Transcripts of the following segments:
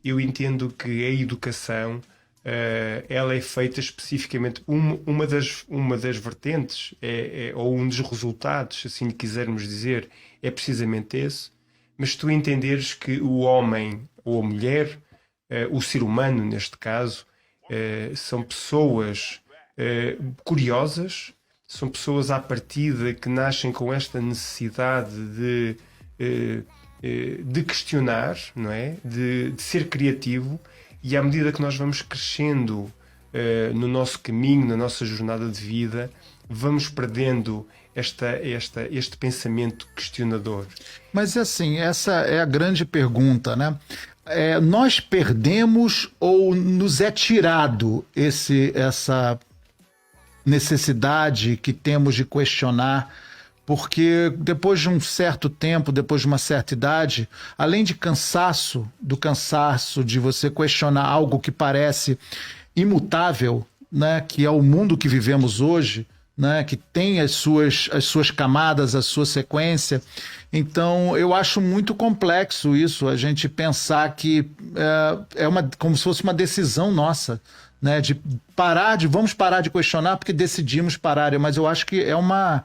eu entendo que a educação ela é feita especificamente, uma das vertentes, ou um dos resultados, assim lhe quisermos dizer, é precisamente esse. Mas se tu entenderes que o homem ou a mulher, o ser humano neste caso, são pessoas curiosas, são pessoas à partida que nascem com esta necessidade de questionar, não é? De ser criativo, e à medida que nós vamos crescendo no nosso caminho, na nossa jornada de vida, vamos perdendo este pensamento questionador. Mas assim, essa é a grande pergunta, né? Nós perdemos ou nos é tirado essa necessidade que temos de questionar, porque depois de um certo tempo, depois de uma certa idade, além de do cansaço de você questionar algo que parece imutável, né, que é o mundo que vivemos hoje, né, que tem as suas camadas, a sua sequência. Então, eu acho muito complexo isso, a gente pensar que como se fosse uma decisão nossa, né, vamos parar de questionar porque decidimos parar, mas eu acho que é uma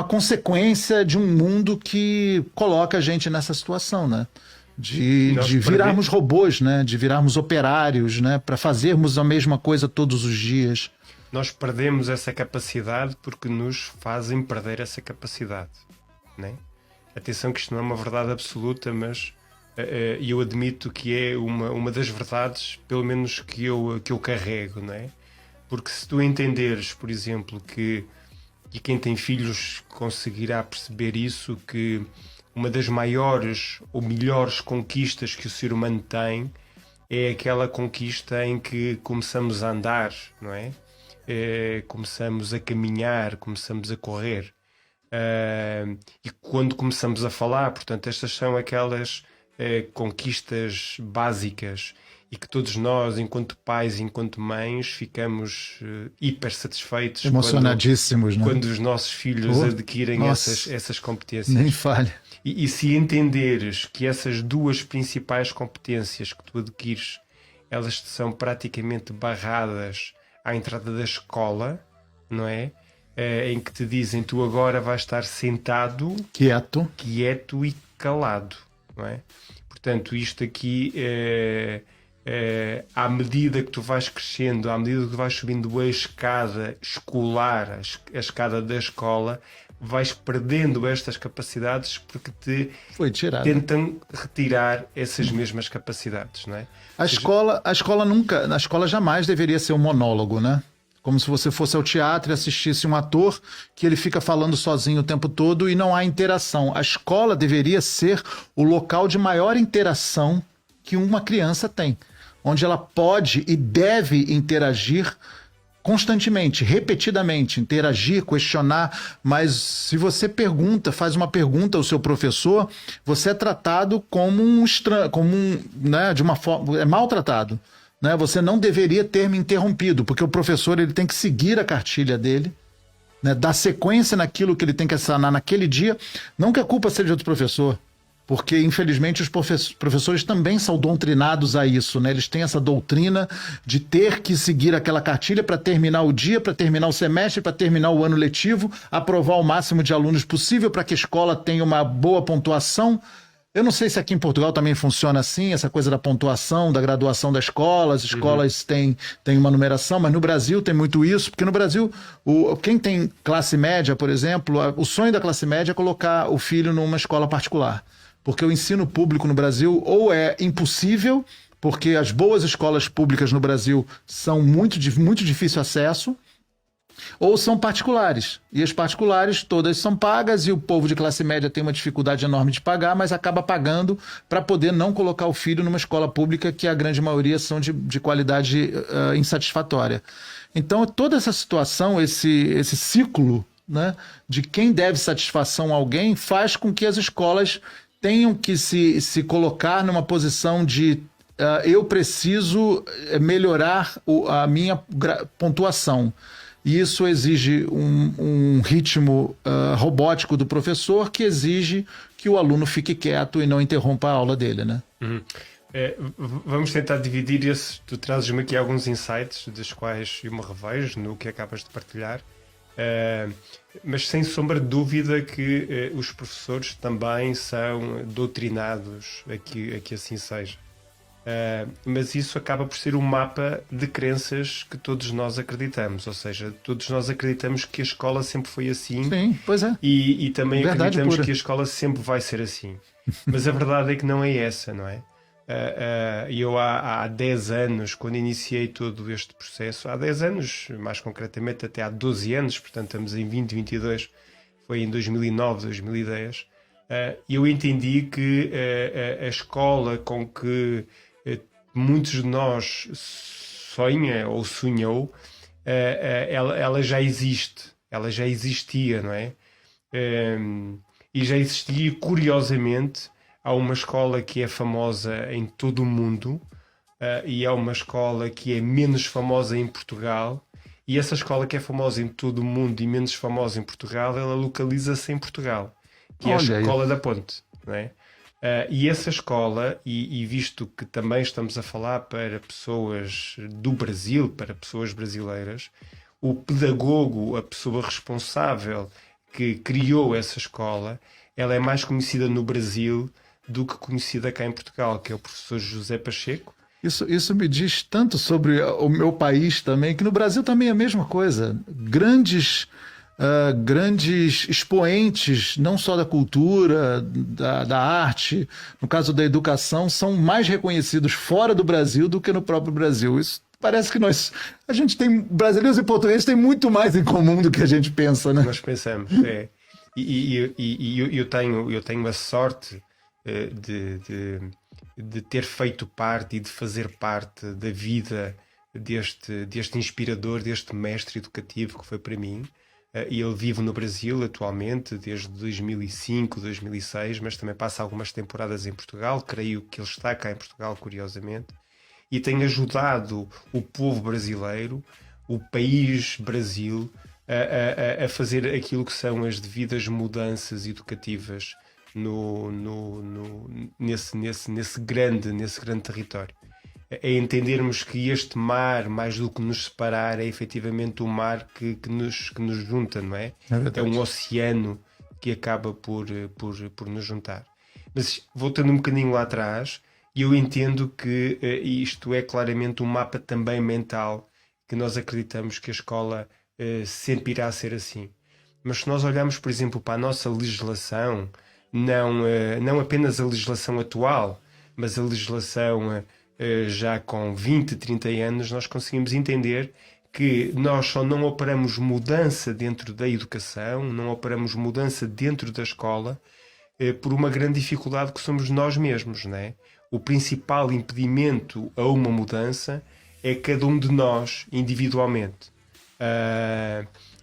consequência de um mundo que coloca a gente nessa situação, né? De virarmos robôs, né? De virarmos operários, né? Para fazermos a mesma coisa todos os dias. Nós perdemos essa capacidade porque nos fazem perder essa capacidade, né? Atenção que isto não é uma verdade absoluta, mas eu admito que é uma das verdades, pelo menos que eu carrego, não é? Porque se tu entenderes, por exemplo, e quem tem filhos conseguirá perceber isso, que uma das maiores ou melhores conquistas que o ser humano tem é aquela conquista em que começamos a andar, não é? Começamos a caminhar, começamos a correr. E quando começamos a falar, portanto, estas são aquelas conquistas básicas e que todos nós, enquanto pais e enquanto mães, ficamos hiper satisfeitos, emocionadíssimos, quando os nossos filhos adquirem essas competências. Nem falha. E se entenderes que essas duas principais competências que tu adquires, elas são praticamente barradas à entrada da escola, não é? Em que te dizem, tu agora vais estar sentado, quieto e calado, não é? Portanto, isto aqui à medida que tu vais crescendo, à medida que tu vais subindo a escada escolar, a escada da escola, vais perdendo estas capacidades porque tentam retirar essas mesmas capacidades, não é? A escola jamais deveria ser um monólogo, né? Como se você fosse ao teatro e assistisse um ator que ele fica falando sozinho o tempo todo e não há interação. A escola deveria ser o local de maior interação que uma criança tem, onde ela pode e deve interagir constantemente, repetidamente, interagir, questionar, mas se você faz uma pergunta ao seu professor, você é tratado como um estranho, né, de uma forma, é maltratado. Né? Você não deveria ter me interrompido, porque o professor ele tem que seguir a cartilha dele, né? Dar sequência naquilo que ele tem que sanar naquele dia. Não que a culpa seja do professor, porque infelizmente os professores também são doutrinados a isso, né? Eles têm essa doutrina de ter que seguir aquela cartilha para terminar o dia, para terminar o semestre, para terminar o ano letivo, aprovar o máximo de alunos possível para que a escola tenha uma boa pontuação. Eu não sei se aqui em Portugal também funciona assim, essa coisa da pontuação, da graduação da escola, as escolas têm uma numeração, mas no Brasil tem muito isso, porque no Brasil, quem tem classe média, por exemplo, o sonho da classe média é colocar o filho numa escola particular, porque o ensino público no Brasil ou é impossível, porque as boas escolas públicas no Brasil são muito difícil acesso, ou são particulares, e as particulares todas são pagas e o povo de classe média tem uma dificuldade enorme de pagar, mas acaba pagando para poder não colocar o filho numa escola pública que a grande maioria são de qualidade insatisfatória. Então toda essa situação, esse ciclo, né, de quem deve satisfação a alguém faz com que as escolas tenham que se colocar numa posição de eu preciso melhorar a minha pontuação. E isso exige um ritmo robótico do professor que exige que o aluno fique quieto e não interrompa a aula dele, né? Vamos tentar dividir esses. Tu trazes-me aqui alguns insights, dos quais eu me revejo no que acabas de partilhar, mas sem sombra de dúvida que os professores também são doutrinados a que assim seja. Mas isso acaba por ser um mapa de crenças que todos nós acreditamos, ou seja, todos nós acreditamos que a escola sempre foi assim. Sim, pois é. E também Verdade acreditamos pura. que a escola sempre vai ser assim. Mas a verdade é que não é essa, não é? Eu há 10 anos, quando iniciei todo este processo, há 10 anos, mais concretamente até há 12 anos, portanto estamos em 2022, foi em 2009, 2010, eu entendi que a escola com que muitos de nós sonha ou sonhou, ela já existe, ela já existia, não é? E já existia, curiosamente, há uma escola que é famosa em todo o mundo, e há uma escola que é menos famosa em Portugal, e essa escola que é famosa em todo o mundo e menos famosa em Portugal, ela localiza-se em Portugal, que é a Olha aí. Escola da Ponte, não é? E essa escola, e visto que também estamos a falar para pessoas do Brasil, para pessoas brasileiras, o pedagogo, a pessoa responsável que criou essa escola, ela é mais conhecida no Brasil do que conhecida cá em Portugal, que é o professor José Pacheco. Isso me diz tanto sobre o meu país também, que no Brasil também é a mesma coisa. Grandes expoentes, não só da cultura, da arte, no caso da educação, são mais reconhecidos fora do Brasil do que no próprio Brasil. Isso parece que a gente tem, brasileiros e portugueses têm muito mais em comum do que a gente pensa, né? Nós pensamos, E eu tenho a sorte de ter feito parte e de fazer parte da vida deste inspirador, deste mestre educativo que foi para mim. E ele vive no Brasil atualmente desde 2005, 2006, mas também passa algumas temporadas em Portugal. Creio que ele está cá em Portugal, curiosamente, e tem ajudado o povo brasileiro, o país Brasil, a fazer aquilo que são as devidas mudanças educativas nesse grande território. É entendermos que este mar, mais do que nos separar, é efetivamente o mar que nos junta, não é? É um oceano que acaba por nos juntar. Mas voltando um bocadinho lá atrás, eu entendo que isto é claramente um mapa também mental, que nós acreditamos que a escola sempre irá ser assim. Mas se nós olharmos, por exemplo, para a nossa legislação, não apenas a legislação atual, mas a legislação já com 20, 30 anos, nós conseguimos entender que nós só não operamos mudança dentro da educação, não operamos mudança dentro da escola, por uma grande dificuldade que somos nós mesmos, não é? O principal impedimento a uma mudança é cada um de nós individualmente.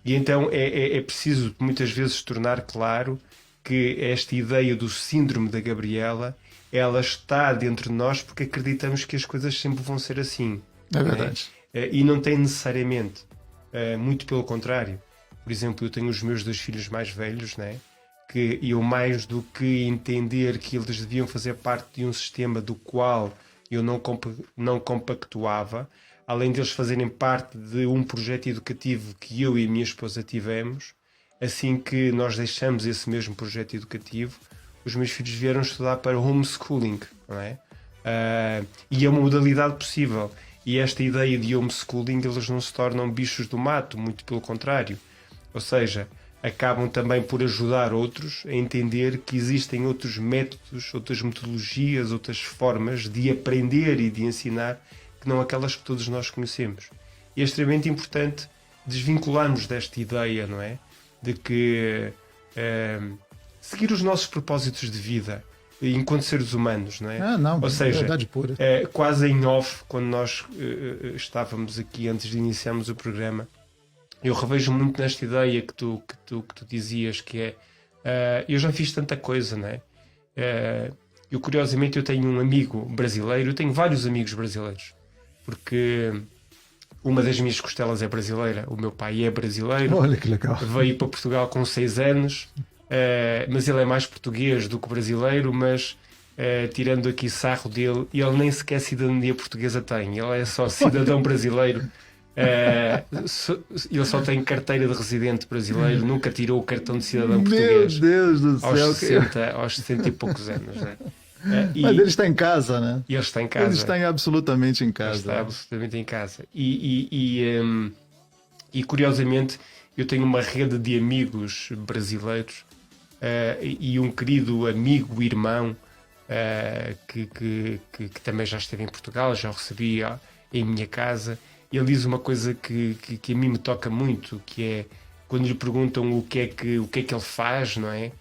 E então é preciso muitas vezes tornar claro que esta ideia do síndrome da Gabriela, ela está dentro de nós porque acreditamos que as coisas sempre vão ser assim. É verdade. E não tem necessariamente. Muito pelo contrário. Por exemplo, eu tenho os meus 2 filhos mais velhos, né? Que eu, mais do que entender que eles deviam fazer parte de um sistema do qual eu não compactuava, além deles fazerem parte de um projeto educativo que eu e a minha esposa tivemos, assim que nós deixamos esse mesmo projeto educativo, os meus filhos vieram estudar para homeschooling, não é? E é uma modalidade possível. E esta ideia de homeschooling, eles não se tornam bichos do mato, muito pelo contrário. Ou seja, acabam também por ajudar outros a entender que existem outros métodos, outras metodologias, outras formas de aprender e de ensinar que não aquelas que todos nós conhecemos. E é extremamente importante desvincularmos desta ideia, não é? De que seguir os nossos propósitos de vida enquanto seres humanos, não é? Ou seja, verdade pura. Quase em off, quando nós estávamos aqui antes de iniciarmos o programa, eu revejo muito nesta ideia que tu dizias, que é eu já fiz tanta coisa, não é? Eu curiosamente eu tenho um amigo brasileiro, eu tenho vários amigos brasileiros, porque uma das minhas costelas é brasileira, o meu pai é brasileiro. Olha que legal. Veio para Portugal com 6 anos, mas ele é mais português do que brasileiro, mas tirando aqui sarro dele, ele nem sequer cidadania portuguesa tem, ele é só cidadão brasileiro. Ele só tem carteira de residente brasileiro, nunca tirou o cartão de cidadão português. Meu Deus do céu. Aos 60 e poucos anos, né? Mas ele está em casa, né? Ele está em casa. Ele está absolutamente em casa. Ele está absolutamente em casa. E curiosamente, eu tenho uma rede de amigos brasileiros e um querido amigo, irmão, que também já esteve em Portugal, já o recebi em minha casa. Ele diz uma coisa que a mim me toca muito, que é quando lhe perguntam o que é que ele faz, não é?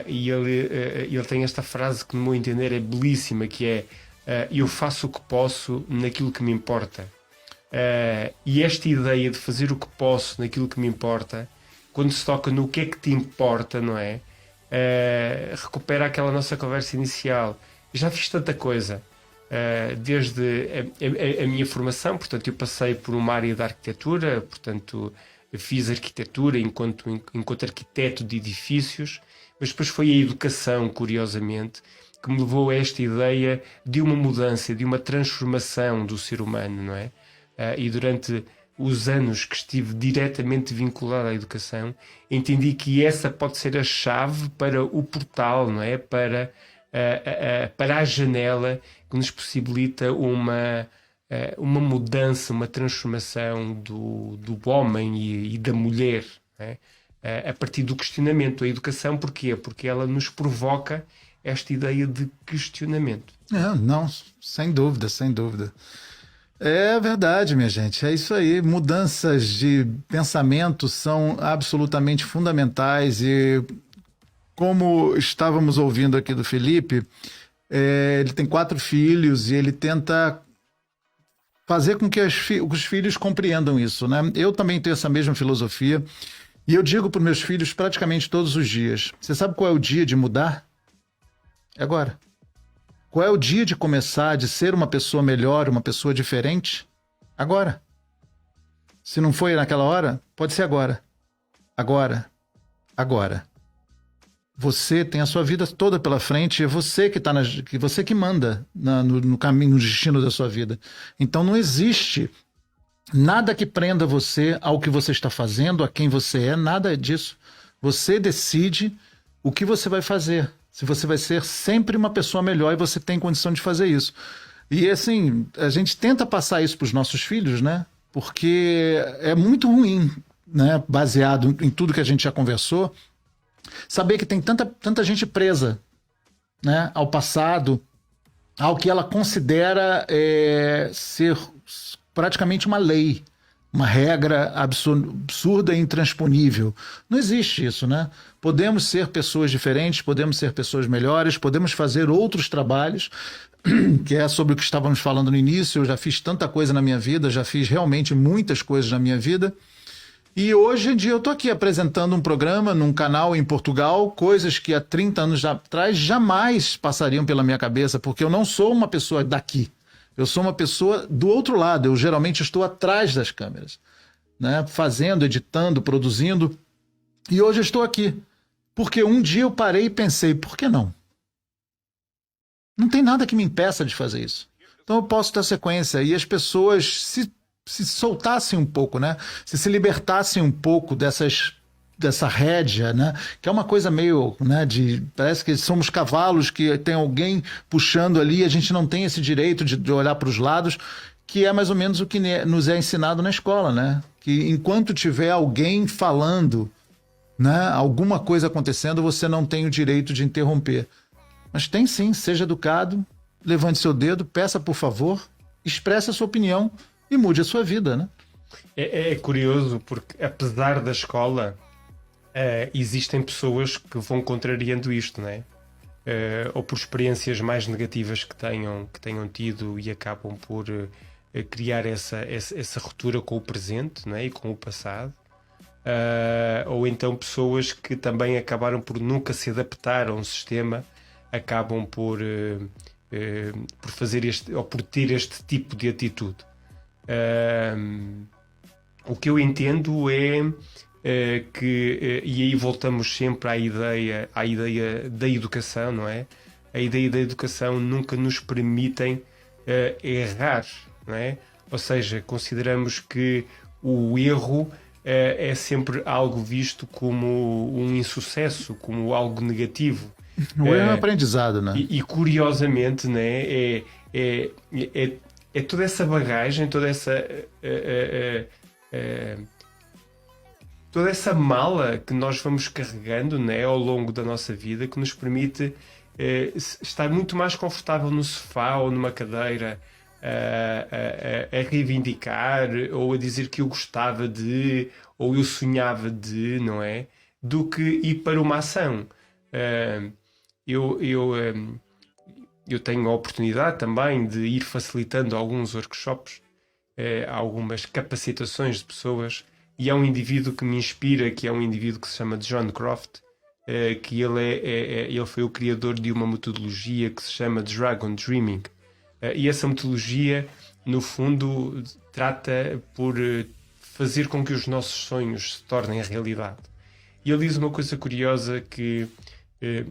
E ele tem esta frase que, no meu entender, é belíssima, que é eu faço o que posso naquilo que me importa. E esta ideia de fazer o que posso naquilo que me importa, quando se toca no que é que te importa, não é? Recupera aquela nossa conversa inicial. Eu já fiz tanta coisa. Desde a minha formação, portanto, eu passei por uma área da arquitetura, portanto, eu fiz arquitetura enquanto arquiteto de edifícios, mas depois foi a educação, curiosamente, que me levou a esta ideia de uma mudança, de uma transformação do ser humano, não é? E durante os anos que estive diretamente vinculado à educação, entendi que essa pode ser a chave para o portal, não é? Para a janela que nos possibilita uma mudança, uma transformação do homem e da mulher, não é? A partir do questionamento. A educação, porquê? Porque ela nos provoca esta ideia de questionamento. Não, sem dúvida, sem dúvida. É verdade, minha gente, é isso aí. Mudanças de pensamento são absolutamente fundamentais e, como estávamos ouvindo aqui do Felipe, ele tem 4 filhos e ele tenta fazer com que os filhos compreendam isso, né? Eu também tenho essa mesma filosofia e eu digo para os meus filhos praticamente todos os dias: você sabe qual é o dia de mudar? É agora. Qual é o dia de começar, de ser uma pessoa melhor, uma pessoa diferente? Agora. Se não foi naquela hora, pode ser agora. Agora. Agora. Você tem a sua vida toda pela frente, é você você que manda no caminho, no destino da sua vida. Então não existe nada que prenda você ao que você está fazendo, a quem você é, nada disso. Você decide o que você vai fazer. Se você vai ser sempre uma pessoa melhor e você tem condição de fazer isso. E assim, a gente tenta passar isso para os nossos filhos, né? Porque é muito ruim, né? Baseado em tudo que a gente já conversou, saber que tem tanta gente presa, né? Ao passado, ao que ela considera ser praticamente uma lei, uma regra absurda e intransponível. Não existe isso, né? Podemos ser pessoas diferentes, podemos ser pessoas melhores, podemos fazer outros trabalhos, que é sobre o que estávamos falando no início. Eu já fiz tanta coisa na minha vida, já fiz realmente muitas coisas na minha vida. E hoje em dia eu estou aqui apresentando um programa num canal em Portugal, coisas que há 30 anos atrás jamais passariam pela minha cabeça, porque eu não sou uma pessoa daqui. Eu sou uma pessoa do outro lado, eu geralmente estou atrás das câmeras, né? Fazendo, editando, produzindo. E hoje eu estou aqui, porque um dia eu parei e pensei, por que não? Não tem nada que me impeça de fazer isso. Então eu posso dar sequência e as pessoas se soltassem um pouco, né? Se libertassem um pouco dessa rédea, né? Que é uma coisa meio, né, parece que somos cavalos, que tem alguém puxando ali, a gente não tem esse direito de olhar para os lados, que é mais ou menos o que nos é ensinado na escola, né? Que enquanto tiver alguém falando, né, alguma coisa acontecendo, você não tem o direito de interromper. Mas tem sim, seja educado, levante seu dedo, peça por favor, expresse a sua opinião e mude a sua vida, né? É curioso porque, apesar da escola, existem pessoas que vão contrariando isto, não é? Ou por experiências mais negativas que tenham tido e acabam por criar essa ruptura com o presente, não é? E com o passado. Ou então pessoas que também acabaram por nunca se adaptar a um sistema, acabam por fazer ou por ter este tipo de atitude. O que eu entendo que, e aí voltamos sempre à ideia da educação, não é? a ideia da educação nunca nos permitem errar, não é? Ou seja, consideramos que o erro é sempre algo visto como um insucesso, como algo negativo. O erro é um aprendizado, né? E curiosamente, né, é toda essa bagagem, toda essa mala que nós vamos carregando, né, ao longo da nossa vida, que nos permite estar muito mais confortável no sofá ou numa cadeira a reivindicar ou a dizer que eu gostava de ou eu sonhava de, não é? Do que ir para uma ação. Eu tenho a oportunidade também de ir facilitando alguns workshops, algumas capacitações de pessoas, e há um indivíduo que me inspira, que é um indivíduo que se chama John Croft, que ele foi o criador de uma metodologia que se chama Dragon Dreaming. E essa metodologia, no fundo, trata por fazer com que os nossos sonhos se tornem realidade. E ele diz uma coisa curiosa, que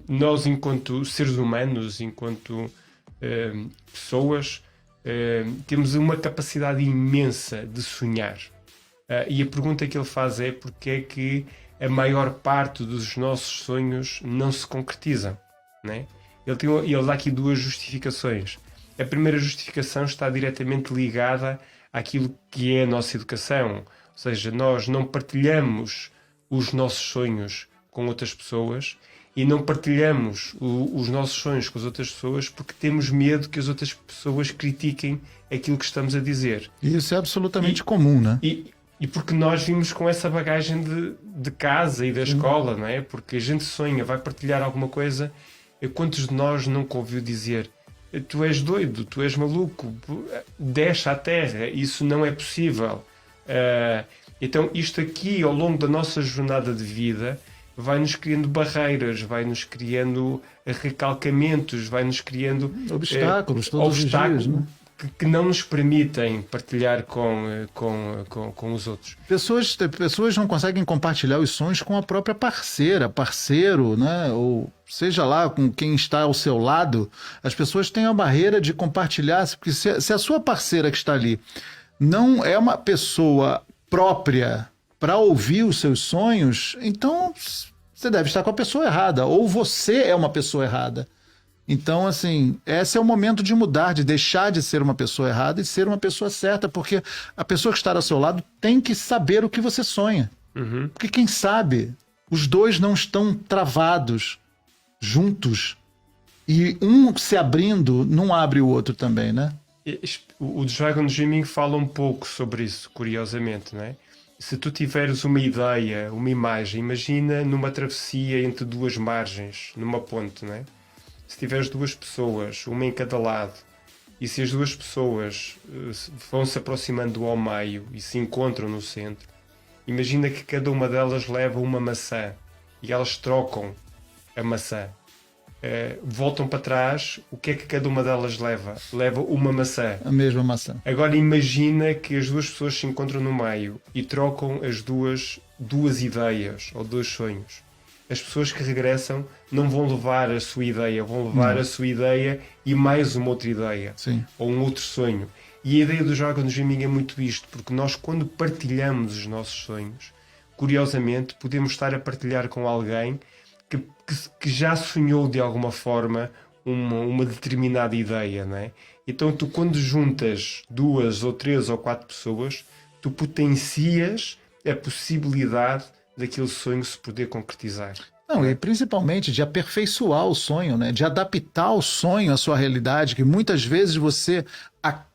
nós, enquanto seres humanos, enquanto pessoas, temos uma capacidade imensa de sonhar. E a pergunta que ele faz é: porque é que a maior parte dos nossos sonhos não se concretizam, né? Ele dá aqui duas justificações. A primeira justificação está diretamente ligada àquilo que é a nossa educação. Ou seja, nós não partilhamos os nossos sonhos com outras pessoas e não partilhamos os nossos sonhos com as outras pessoas porque temos medo que as outras pessoas critiquem aquilo que estamos a dizer. Isso é absolutamente comum, né? E porque nós vimos com essa bagagem de casa e da escola, não é? Porque a gente sonha, vai partilhar alguma coisa. Quantos de nós nunca ouviu dizer: tu és doido, tu és maluco, desce à terra, isso não é possível. Então isto aqui, ao longo da nossa jornada de vida, vai-nos criando barreiras, vai-nos criando recalcamentos, vai-nos criando obstáculos todos os dias, né? que não nos permitem partilhar com os outros. Pessoas não conseguem compartilhar os sonhos com a própria parceira, parceiro, né? Ou seja lá, com quem está ao seu lado. As pessoas têm a barreira de compartilhar, porque se a sua parceira que está ali não é uma pessoa própria para ouvir os seus sonhos, então você deve estar com a pessoa errada, ou você é uma pessoa errada. Então, assim, esse é o momento de mudar, de deixar de ser uma pessoa errada e ser uma pessoa certa, porque a pessoa que está ao seu lado tem que saber o que você sonha. Uhum. Porque quem sabe, os dois não estão travados juntos e um se abrindo não abre o outro também, né? O Dragon Dreaming fala um pouco sobre isso, curiosamente, não é? Se tu tiveres uma ideia, uma imagem, imagina numa travessia entre duas margens, numa ponte, não é? Se tiveres duas pessoas, uma em cada lado, e se as duas pessoas vão se aproximando ao meio e se encontram no centro, imagina que cada uma delas leva uma maçã e elas trocam a maçã. Voltam para trás, o que é que cada uma delas leva? Leva uma maçã. A mesma maçã. Agora imagina que as duas pessoas se encontram no meio e trocam as duas ideias ou dois sonhos. As pessoas que regressam não vão levar a sua ideia, vão levar a sua ideia e mais uma outra ideia. Sim. Ou um outro sonho. E a ideia do Dragon Dreaming é muito isto, porque nós, quando partilhamos os nossos sonhos, curiosamente, podemos estar a partilhar com alguém que já sonhou de alguma forma uma determinada ideia, não é? Então tu, quando juntas 2 ou 3 ou 4 pessoas, tu potencias a possibilidade daquele sonho se poder concretizar. Não, e principalmente de aperfeiçoar o sonho, né? De adaptar o sonho à sua realidade, que muitas vezes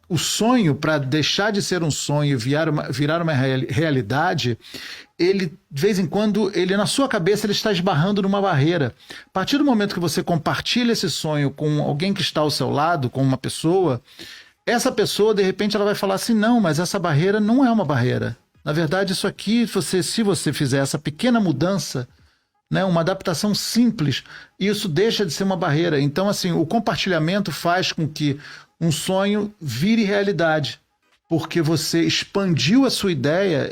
o sonho, para deixar de ser um sonho e virar uma realidade, ele, de vez em quando, na sua cabeça, ele está esbarrando numa barreira. A partir do momento que você compartilha esse sonho com alguém que está ao seu lado, com uma pessoa, essa pessoa, de repente, ela vai falar assim: não, mas essa barreira não é uma barreira. Na verdade, isso aqui, se você fizer essa pequena mudança, né, uma adaptação simples, isso deixa de ser uma barreira. Então, assim, o compartilhamento faz com que um sonho vire realidade, porque você expandiu a sua ideia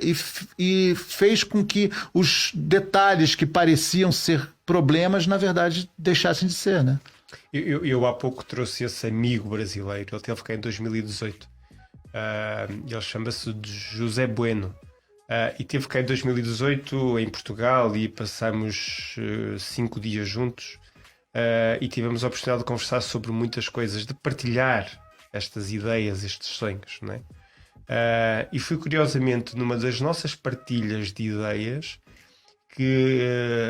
e fez com que os detalhes que pareciam ser problemas, na verdade, deixassem de ser, né? Eu há pouco trouxe esse amigo brasileiro, ele teve cá em 2018. Ele chama-se José Bueno. E teve cá em 2018 em Portugal e passamos 5 dias juntos e tivemos a oportunidade de conversar sobre muitas coisas, de partilhar estas ideias, estes sonhos, não é? E foi curiosamente numa das nossas partilhas de ideias que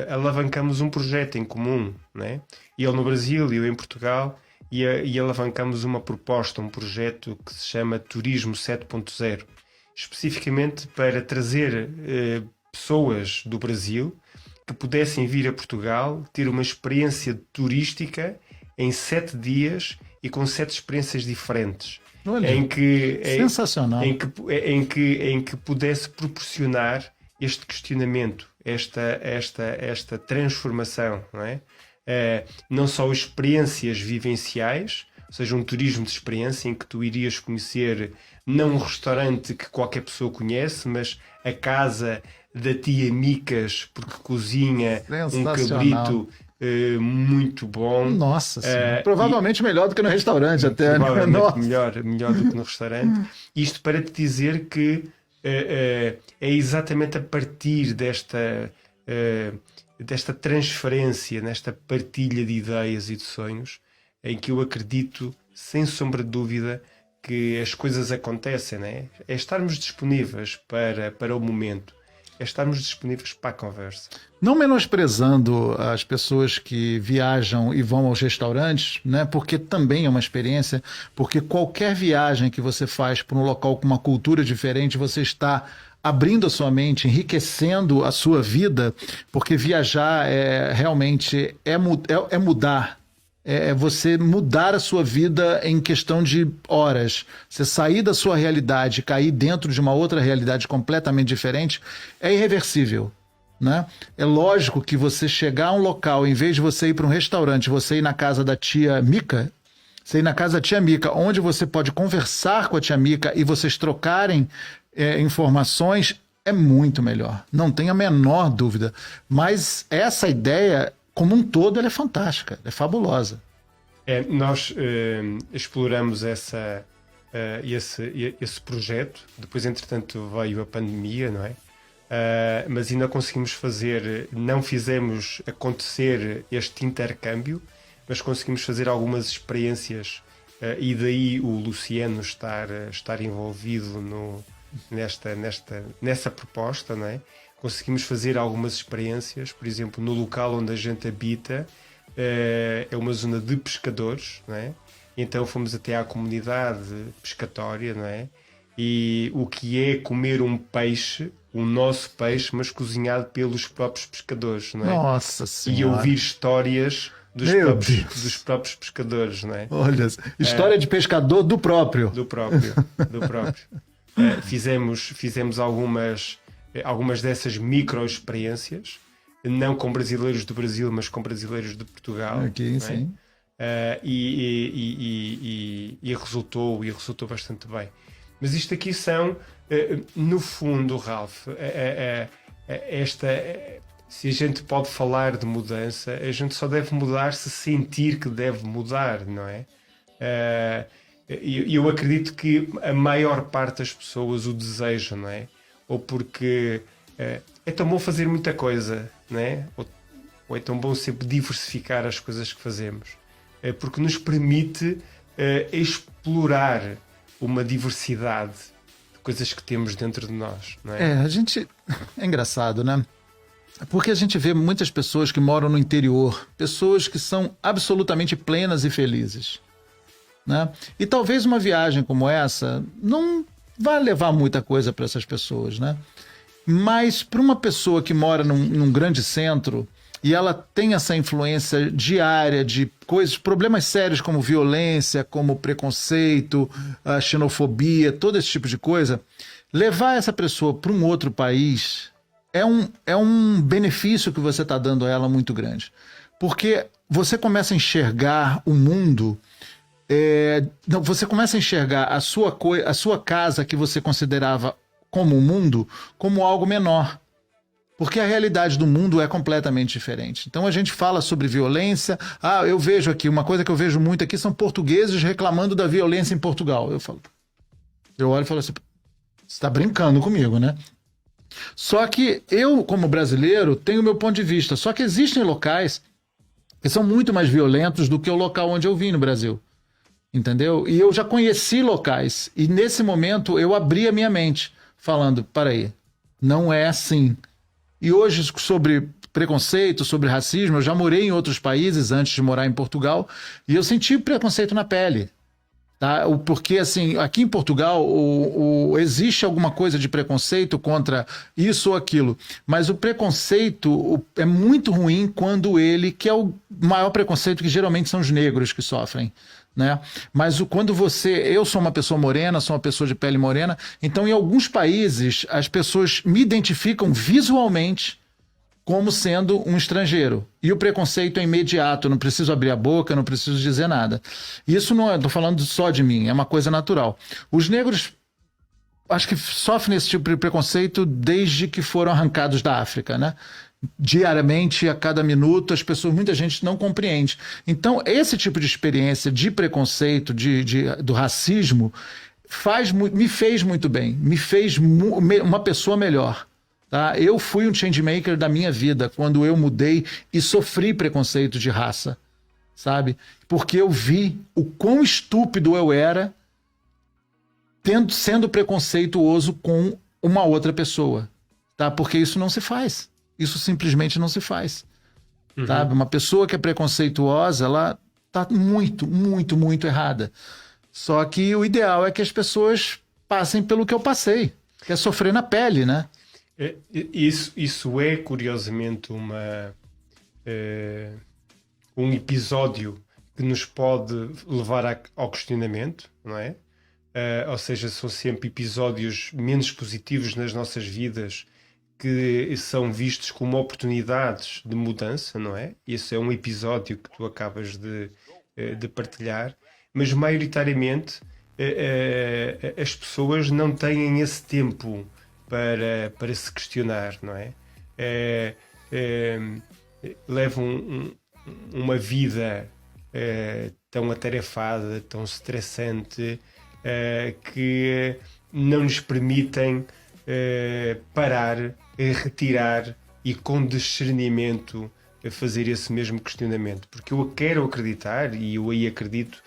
alavancamos um projeto em comum, não é? Ele no Brasil e eu em Portugal, e alavancamos uma proposta, um projeto que se chama Turismo 7.0, especificamente para trazer pessoas do Brasil que pudessem vir a Portugal, ter uma experiência turística em 7 dias e com 7 experiências diferentes. Olha, sensacional. Em que pudesse proporcionar este questionamento, esta transformação, não é? Não só experiências vivenciais, ou seja, um turismo de experiência em que tu irias conhecer não um restaurante que qualquer pessoa conhece, mas a casa da tia Micas, porque cozinha um cabrito muito bom. Nossa senhora. Provavelmente melhor do que no restaurante até. Provavelmente melhor do que no restaurante. Isto para te dizer que é exatamente a partir desta transferência, nesta partilha de ideias e de sonhos, em que eu acredito, sem sombra de dúvida, que as coisas acontecem, né? É estarmos disponíveis para o momento, é estarmos disponíveis para a conversa. Não menosprezando as pessoas que viajam e vão aos restaurantes, né? Porque também é uma experiência, porque qualquer viagem que você faz para um local com uma cultura diferente, você está abrindo a sua mente, enriquecendo a sua vida, porque viajar realmente é mudar. É você mudar a sua vida em questão de horas. Você sair da sua realidade e cair dentro de uma outra realidade completamente diferente é irreversível, né? É lógico que você chegar a um local, em vez de você ir para um restaurante, você ir na casa da tia Mica, você ir na casa da tia Mica, onde você pode conversar com a tia Mica e vocês trocarem informações, é muito melhor. Não tem a menor dúvida. Mas essa ideia, como um todo, ela é fantástica, é fabulosa. Nós exploramos esse projeto, depois entretanto veio a pandemia, não é? Mas ainda conseguimos não fizemos acontecer este intercâmbio, mas conseguimos fazer algumas experiências e daí o Luciano estar envolvido nessa proposta, não é? Conseguimos fazer algumas experiências, por exemplo, no local onde a gente habita, é uma zona de pescadores, não é? Então fomos até à comunidade pescatória, não é? E o que é comer um peixe, o nosso peixe, mas cozinhado pelos próprios pescadores, não é? Nossa Senhora! E ouvir histórias dos próprios pescadores, não é? Olha, história de pescador do próprio. Do próprio. Fizemos algumas dessas micro-experiências, não com brasileiros do Brasil, mas com brasileiros de Portugal. Aqui, sim. E resultou bastante bem. Mas isto aqui são, no fundo, Ralph, se a gente pode falar de mudança, a gente só deve mudar se sentir que deve mudar, não é? Eu acredito que a maior parte das pessoas o desejam, não é? Ou porque é tão bom fazer muita coisa, não é? Ou é tão bom sempre diversificar as coisas que fazemos, porque nos permite explorar uma diversidade de coisas que temos dentro de nós, não é? É engraçado, né? Porque a gente vê muitas pessoas que moram no interior, pessoas que são absolutamente plenas e felizes, né? E talvez uma viagem como essa não vá levar muita coisa para essas pessoas, né? Mas para uma pessoa que mora num grande centro e ela tem essa influência diária de coisas, problemas sérios como violência, como preconceito, a xenofobia, todo esse tipo de coisa, levar essa pessoa para um outro país é um benefício que você está dando a ela muito grande. Porque você começa a enxergar o mundo, você começa a enxergar a sua casa que você considerava como o mundo, como algo menor. Porque a realidade do mundo é completamente diferente. Então a gente fala sobre violência. Eu vejo aqui, uma coisa que eu vejo muito aqui são portugueses reclamando da violência em Portugal. Eu olho e falo assim, você está brincando comigo, né? Só que eu, como brasileiro, tenho o meu ponto de vista. Só que existem locais que são muito mais violentos do que o local onde eu vim no Brasil. Entendeu? E eu já conheci locais. E nesse momento eu abri a minha mente, falando, peraí, não é assim. E hoje, sobre preconceito, sobre racismo, eu já morei em outros países antes de morar em Portugal, e eu senti preconceito na pele. Tá? Porque, assim, aqui em Portugal existe alguma coisa de preconceito contra isso ou aquilo, mas o preconceito é muito ruim quando que é o maior preconceito, que geralmente são os negros que sofrem. Né? Mas eu sou uma pessoa morena, sou uma pessoa de pele morena, então em alguns países as pessoas me identificam visualmente como sendo um estrangeiro. E o preconceito é imediato, não preciso abrir a boca, não preciso dizer nada. Isso não estou falando só de mim, é uma coisa natural. Os negros acho que sofrem esse tipo de preconceito desde que foram arrancados da África, né? Diariamente, a cada minuto, muita gente não compreende. Então, esse tipo de experiência de preconceito, do racismo, me fez muito bem, me fez uma pessoa melhor. Tá? Eu fui um changemaker da minha vida quando eu mudei e sofri preconceito de raça, sabe? Porque eu vi o quão estúpido eu era sendo preconceituoso com uma outra pessoa, tá? Porque isso não se faz. Isso simplesmente não se faz. Sabe? Uma pessoa que é preconceituosa, ela tá muito, muito, muito errada. Só que o ideal é que as pessoas passem pelo que eu passei, que é sofrer na pele, né? Isso é, curiosamente, um episódio que nos pode levar ao questionamento, não é? Ou seja, são sempre episódios menos positivos nas nossas vidas, que são vistos como oportunidades de mudança, não é? Esse é um episódio que tu acabas de partilhar, mas maioritariamente as pessoas não têm esse tempo para se questionar, não é? Levam uma vida tão atarefada, tão estressante, que não nos permitem parar, retirar e com discernimento fazer esse mesmo questionamento, porque eu quero acreditar, e eu aí acredito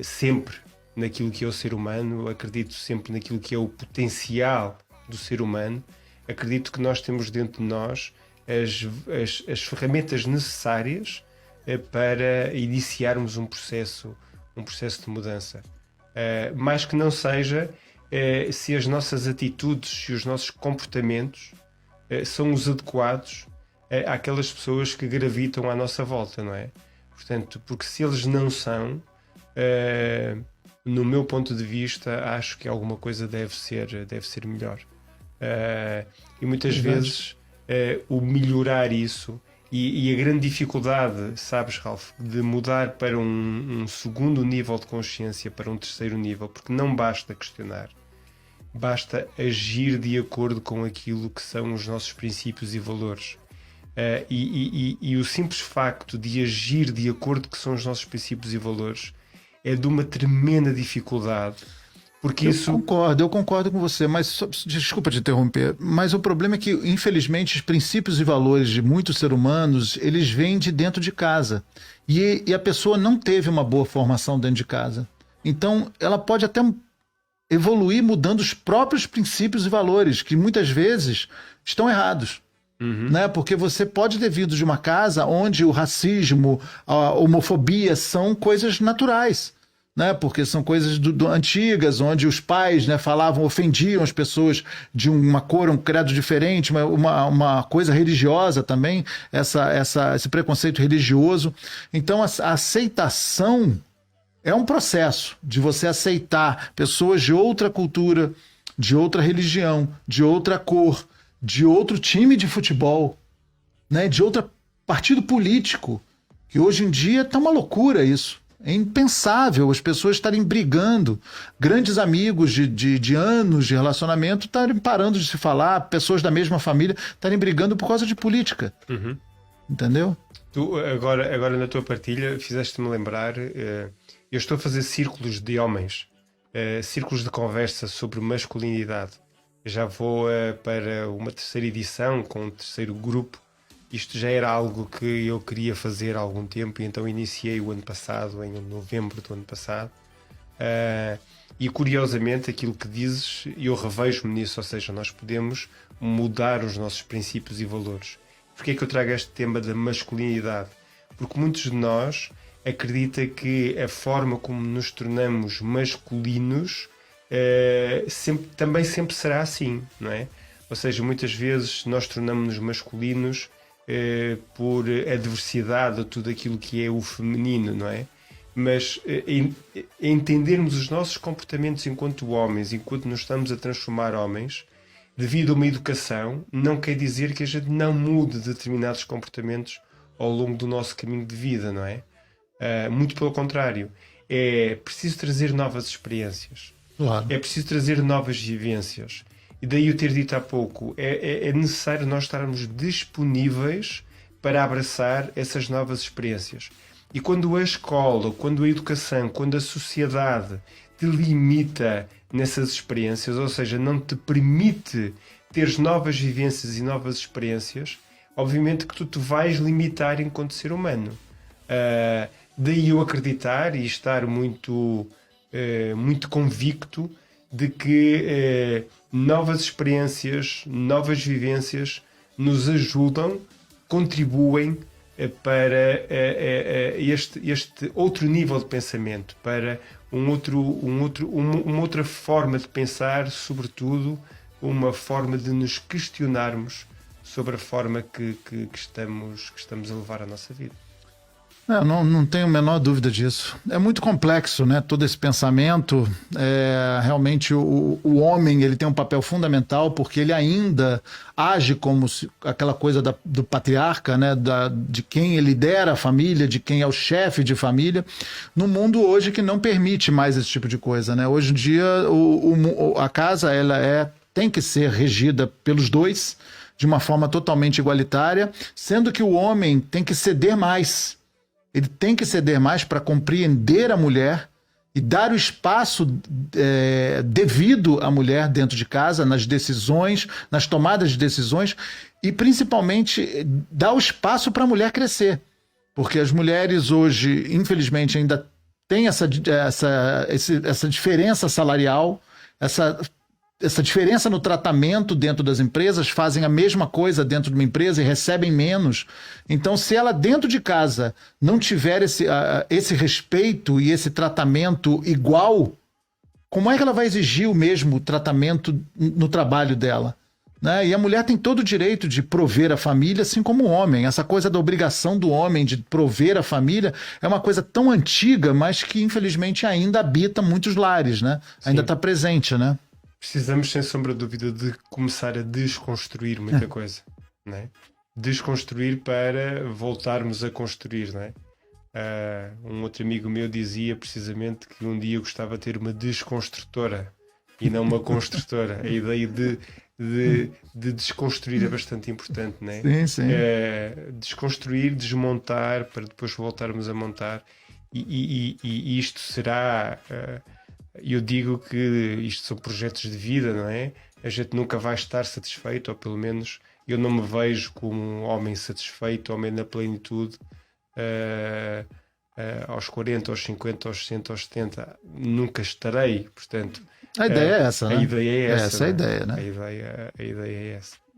sempre naquilo que é o ser humano, acredito sempre naquilo que é o potencial do ser humano, acredito que nós temos dentro de nós as ferramentas necessárias para iniciarmos um processo de mudança, mais que não seja se as nossas atitudes e os nossos comportamentos são os adequados àquelas pessoas que gravitam à nossa volta, não é? Portanto, porque se eles não são, no meu ponto de vista, acho que alguma coisa deve ser melhor. E muitas vezes o melhorar isso e a grande dificuldade, sabes, Ralph, de mudar para um segundo nível de consciência, para um terceiro nível, porque não basta questionar, basta agir de acordo com aquilo que são os nossos princípios e valores. E o simples facto de agir de acordo com que são os nossos princípios e valores é de uma tremenda dificuldade. Porque eu concordo com você, mas desculpa te interromper, mas o problema é que, infelizmente, os princípios e valores de muitos seres humanos, eles vêm de dentro de casa. E a pessoa não teve uma boa formação dentro de casa. Então, ela pode até evoluir mudando os próprios princípios e valores, que muitas vezes estão errados. Né? Porque você pode ter vindo de uma casa onde o racismo, a homofobia são coisas naturais. Né? Porque são coisas antigas, onde os pais, né, ofendiam as pessoas de uma cor, um credo diferente, uma coisa religiosa também, esse preconceito religioso. Então, a aceitação é um processo de você aceitar pessoas de outra cultura, de outra religião, de outra cor, de outro time de futebol, né, de outro partido político, que hoje em dia está uma loucura isso. É impensável as pessoas estarem brigando. Grandes amigos de anos de relacionamento estarem parando de se falar, pessoas da mesma família estarem brigando por causa de política. Entendeu? Tu, agora na tua partilha, fizeste-me lembrar, eu estou a fazer círculos de homens, círculos de conversa sobre masculinidade. Eu já vou para uma terceira edição, com um terceiro grupo. Isto já era algo que eu queria fazer há algum tempo, e então iniciei o ano passado, em novembro do ano passado. E curiosamente, aquilo que dizes, eu revejo-me nisso, ou seja, nós podemos mudar os nossos princípios e valores. Porquê é que eu trago este tema da masculinidade? Porque muitos de nós acreditam que a forma como nos tornamos masculinos também sempre será assim, não é? Ou seja, muitas vezes nós tornamos-nos masculinos por adversidade a tudo aquilo que é o feminino, não é? Mas entendermos os nossos comportamentos enquanto homens, enquanto nos estamos a transformar homens, devido a uma educação, não quer dizer que a gente não mude determinados comportamentos ao longo do nosso caminho de vida, não é? Muito pelo contrário. É preciso trazer novas experiências. Claro. É preciso trazer novas vivências. E daí eu ter dito há pouco, é necessário nós estarmos disponíveis para abraçar essas novas experiências. E quando a escola, quando a educação, quando a sociedade te limita nessas experiências, ou seja, não te permite teres novas vivências e novas experiências, obviamente que tu te vais limitar enquanto ser humano. Daí eu acreditar e estar muito convicto de que novas experiências, novas vivências nos ajudam, contribuem para este outro nível de pensamento, para uma outra forma de pensar, sobretudo uma forma de nos questionarmos sobre a forma que estamos a levar a nossa vida. Não tenho a menor dúvida disso. É muito complexo, né? Todo esse pensamento. Realmente o homem ele tem um papel fundamental porque ele ainda age como aquela coisa do patriarca, né? De quem lidera a família, de quem é o chefe de família, no mundo hoje que não permite mais esse tipo de coisa, né? Hoje em dia a casa tem que ser regida pelos dois de uma forma totalmente igualitária, sendo que o homem tem que ceder mais. Ele tem que ceder mais para compreender a mulher e dar o espaço devido à mulher dentro de casa, nas decisões, nas tomadas de decisões, e principalmente dar o espaço para a mulher crescer. Porque as mulheres hoje, infelizmente, ainda têm essa diferença salarial, essa diferença no tratamento dentro das empresas, fazem a mesma coisa dentro de uma empresa e recebem menos. Então, se ela dentro de casa não tiver esse respeito e esse tratamento igual, como é que ela vai exigir o mesmo tratamento no trabalho dela? Né? E a mulher tem todo o direito de prover a família, assim como o homem. Essa coisa da obrigação do homem de prover a família é uma coisa tão antiga, mas que infelizmente ainda habita muitos lares, né? Ainda está presente, né? Precisamos, sem sombra de dúvida, de começar a desconstruir muita coisa, não é? Desconstruir para voltarmos a construir, não é? Um outro amigo meu dizia precisamente que um dia gostava de ter uma desconstrutora e não uma construtora. A ideia de desconstruir é bastante importante, não é? Sim, sim. Desconstruir, desmontar, para depois voltarmos a montar. E isto será... eu digo que isto são projetos de vida, não é? A gente nunca vai estar satisfeito, ou pelo menos eu não me vejo como um homem satisfeito, homem na plenitude, aos 40, aos 50, aos 60, aos 70. Nunca estarei, portanto... A ideia é essa, né? A ideia é essa. Essa é a ideia, né? A ideia é essa.